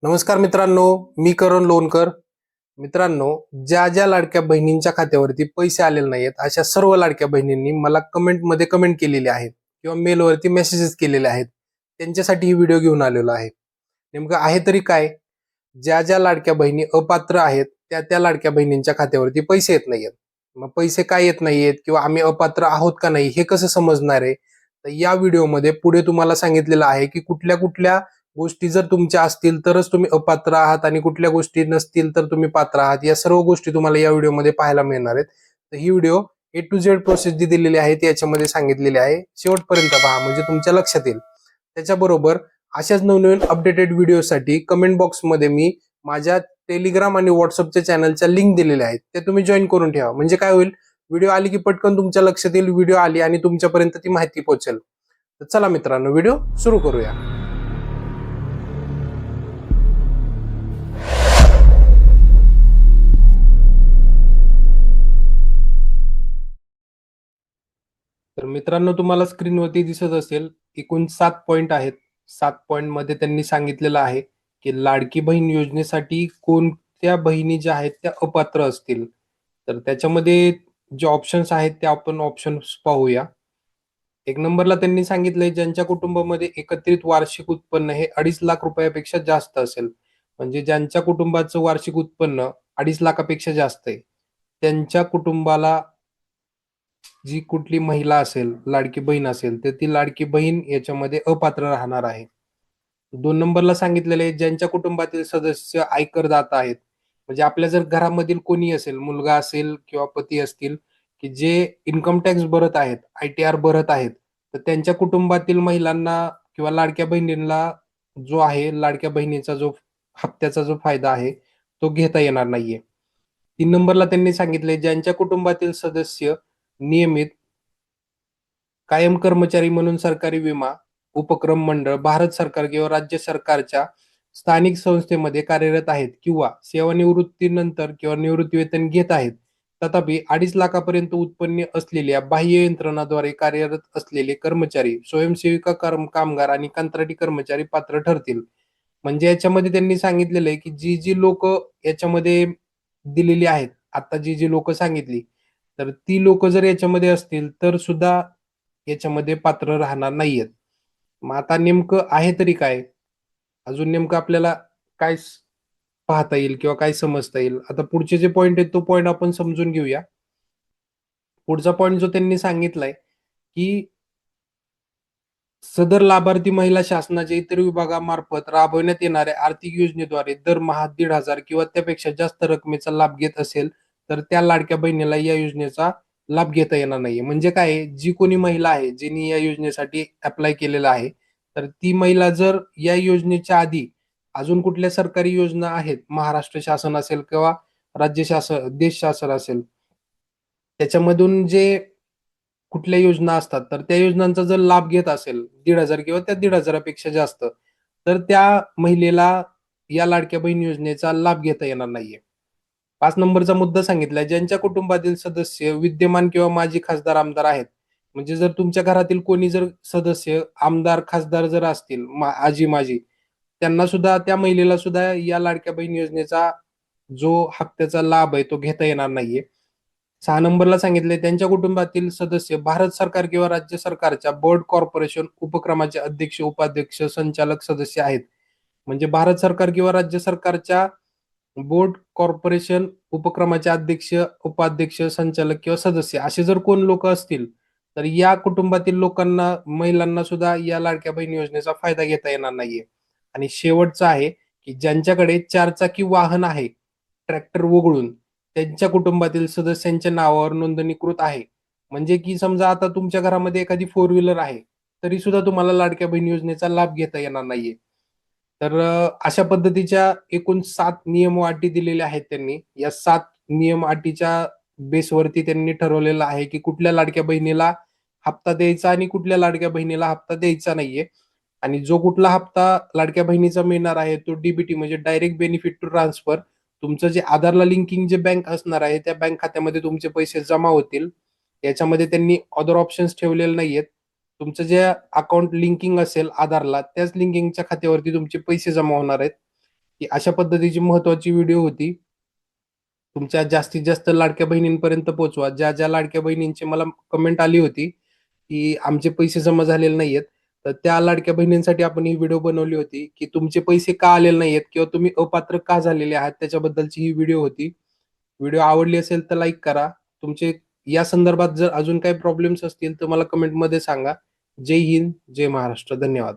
नमस्कार मित्रांनो, मी करण लोणकर. मित्रांनो, ज्या ज्या लाडक्या बहिणींच्या खात्यावरती पैसे आलेले नाहीत, अशा सर्व लाडक्या बहिणींनी मला कमेंटमध्ये कमेंट केलेली आहेत किंवा मेलवरती मेसेजेस केलेले आहेत. त्यांच्यासाठी ही व्हिडिओ घेऊन आलेलो आहे. नेमकं आहे तरी काय? ज्या ज्या लाडक्या बहिणी अपात्र आहेत, त्या त्या लाडक्या बहिणींच्या खात्यावरती पैसे येत नाहीयेत. मग पैसे काय येत नाहीयेत किंवा आम्ही अपात्र आहोत का नाही हे कसं समजणार आहे? तर या व्हिडिओमध्ये पुढे तुम्हाला सांगितलेलं आहे की कुठल्या कुठल्या गोष्टी जर तुमच्या असतील तरच तुम्ही अपात्र आहात आणि कुठल्या गोष्टी नसतील तर तुम्ही पात्र आहात. या सर्व गोष्टी तुम्हाला या व्हिडिओमध्ये पाहायला मिळणार आहेत. तर ही video A to Z process जी दिलेली आहे ती याच्यामध्ये सांगितलेली आहे. शेवटपर्यंत पहा म्हणजे तुमच्या लक्षात येईल. त्याच्याबरोबर अशाच नवनवीन अपडेटेड व्हिडिओसाठी कमेंट बॉक्समध्ये मी माझ्या टेलिग्राम आणि व्हॉट्सअपच्या चॅनलच्या लिंक दिलेल्या आहेत. ते तुम्ही जॉईन करून ठेवा. म्हणजे काय होईल, व्हिडिओ आली की पटकन तुमच्या लक्षात येईल, व्हिडिओ आली आणि तुमच्यापर्यंत ती माहिती पोहोचेल. तर चला मित्रांनो, व्हिडिओ सुरू करूया. तर मित्रांनो, तुम्हाला स्क्रीनवरती दिसत असेल एकूण 7 पॉइंट आहेत. 7 पॉइंट मध्ये त्यांनी सांगितलेलं आहे की लाडकी बहीण योजनेसाठी कोणत्या बहिणी ज्या आहेत त्या अपात्र असतील. तर त्याच्यामध्ये जे ऑप्शन्स आहेत ते आपण ऑप्शन्स पाहूया. एक नंबरला त्यांनी सांगितलंय ज्यांच्या कुटुंबामध्ये एकत्रित वार्षिक उत्पन्न हे 2.5 लाख रुपयापेक्षा जास्त असेल. म्हणजे ज्यांच्या कुटुंबाचं वार्षिक उत्पन्न 2.5 लाखापेक्षा जास्त आहे, त्यांच्या कुटुंबाला जी कुठली महिला असेल, लाडकी बहीण असेल, तर ती लाडकी बहीण याच्यामध्ये अपात्र राहणार आहे. 2 नंबरला सांगितलेलं आहे ज्यांच्या कुटुंबातील सदस्य आयकरदाता आहेत. म्हणजे आपल्या जर घरामधील कोणी असेल, मुलगा असेल किंवा पती असतील, की जे इन्कम टॅक्स भरत आहेत, ITR भरत आहेत, तर त्यांच्या कुटुंबातील महिलांना किंवा लाडक्या बहिणींना जो आहे, लाडक्या बहिणीचा जो हप्त्याचा जो फायदा आहे, तो घेता येणार नाहीये. 3 नंबरला त्यांनी सांगितले ज्यांच्या कुटुंबातील सदस्य नियमित कायम कर्मचारी म्हणून सरकारी विमा उपक्रम मंडळ, भारत सरकार किंवा राज्य सरकारच्या स्थानिक संस्थेमध्ये कार्यरत आहेत किंवा सेवानिवृत्तीनंतर किंवा निवृत्तीवेतन घेत आहेत, तथापि 2.5 लाखापर्यंत उत्पन्न असलेल्या बाह्य यंत्रणाद्वारे कार्यरत असलेले कर्मचारी, स्वयंसेविका कामगार आणि कंत्राटी कर्मचारी पात्र ठरतील. म्हणजे याच्यामध्ये त्यांनी सांगितलेलं आहे की जी लोक याच्यामध्ये दिलेली आहेत, आता जी लोक सांगितली, तर ती लोक जर याच्यामध्ये असतील तर सुद्धा याच्यामध्ये पात्र राहणार नाहीयेत. मग आता नेमकं आहे तरी काय? अजून नेमकं आपल्याला काय पाहता येईल किंवा काय समजता येईल? आता पुढचे जे पॉइंट आहेत तो पॉइंट आपण समजून घेऊया. पुढचा पॉइंट जो त्यांनी सांगितलाय, की सदर लाभार्थी महिला शासनाच्या इतर विभागामार्फत राबवण्यात येणाऱ्या आर्थिक योजनेद्वारे दरमहा 1,500 किंवा त्यापेक्षा जास्त रकमेचा लाभ घेत असेल, तर त्या लाडक्या बहिणीला या योजनेचा लाभ घेता येणार नाहीये. म्हणजे काय आहे, जी कोणी महिला आहे, जिने या योजनेसाठी अप्लाय केलेलं आहे, तर ती महिला जर या योजनेच्या आधी अजून कुठल्या सरकारी योजना आहेत, महाराष्ट्र शासन असेल किंवा राज्य शासन, देश शासन असेल, त्याच्यामधून जे कुठल्या योजना असतात, तर त्या योजनांचा जर लाभ घेत असेल 1,500 किंवा त्या 1,500 पेक्षा जास्त, तर त्या महिलेला या लाडक्या बहीण योजनेचा लाभ घेता येणार नाहीये. 5 नंबरचा मुद्दा सांगितलाय, ज्यांच्या कुटुंबातील सदस्य विद्यमान किंवा माजी खासदार, आमदार आहेत. म्हणजे जर तुमच्या घरातील कोणी जर सदस्य आमदार, खासदार जर असतील, आजी-माजी, त्यांना सुद्धा, त्या महिलेला सुद्धा या लाडक्या बहीण योजनेचा जो हप्त्याचा लाभ आहे तो घेता येणार नाहीये. 6 नंबरला सांगितले त्यांच्या कुटुंबातील सदस्य भारत सरकार किंवा राज्य सरकारच्या बोर्ड, कॉर्पोरेशन उपक्रमाचे अध्यक्ष, उपाध्यक्ष, संचालक सदस्य आहेत. म्हणजे भारत सरकार किंवा राज्य सरकारच्या बोर्ड, कॉर्पोरेशन उपक्रमाचे अध्यक्ष, उपाध्यक्ष, संचालक किंवा सदस्य असे जर कोण लोक असतील, तर या कुटुंबातील लोकांना, महिलांना सुद्धा या लाडक्या बहीण योजनेचा फायदा घेता येणार नाहीये. आणि शेवटचं आहे की ज्यांच्याकडे 4 चाकी वाहन आहे, ट्रॅक्टर वगळून, त्यांच्या कुटुंबातील सदस्यांच्या नावावर नोंदणीकृत आहे. म्हणजे की समजा आता तुमच्या घरामध्ये एखादी 4 व्हीलर आहे, तरी सुद्धा तुम्हाला लाडक्या बहीण योजनेचा लाभ घेता येणार नाहीये. तर अशा पद्धतीच्या एकूण 7 नियम व अटी दिलेल्या आहेत त्यांनी. या 7 नियम अटीच्या बेसवरती त्यांनी ठरवलेलं आहे, की कुठल्या लाडक्या बहिणीला हप्ता द्यायचा आणि कुठल्या लाडक्या बहिणीला हप्ता द्यायचा नाहीये. आणि जो कुठला हप्ता लाडक्या बहिणीचा मिळणार आहे, तो DBT म्हणजे डायरेक्ट बेनिफिट टू ट्रान्सफर, तुमचं जे आधारला लिंकिंग जे बँक असणार आहे, त्या बँक खात्यामध्ये तुमचे पैसे जमा होतील. याच्यामध्ये त्यांनी अदर ऑप्शन्स ठेवलेले नाहीयेत. तुमचं जे अकाउंट लिंकिंग असेल आधारला, त्याच लिंकिंगच्या खात्यावरती तुमचे पैसे जमा होणार आहेत. की अशा पद्धतीची महत्त्वाची व्हिडिओ होती. तुमच्या जास्तीत जास्त लाडक्या बहिणींपर्यंत पोहोचवा. ज्या लाडक्या बहिणींची मला कमेंट आली होती, की आमचे पैसे जमा झालेले नाहीयेत. तर त्या लाडक्या बहिणींसाठी आपण ही व्हिडिओ बनवली होती, की तुमचे पैसे का आलेले नाहीयेत किंवा तुम्ही अपात्र का झालेले आहात त्याच्याबद्दलची ही व्हिडिओ होती. व्हिडिओ आवडली असेल तर लाईक करा. तुमचे या संदर्भात जर अजून काही प्रॉब्लेम्स असतील तर मला कमेंटमध्ये सांगा. जय हिंद, जय महाराष्ट्र. धन्यवाद.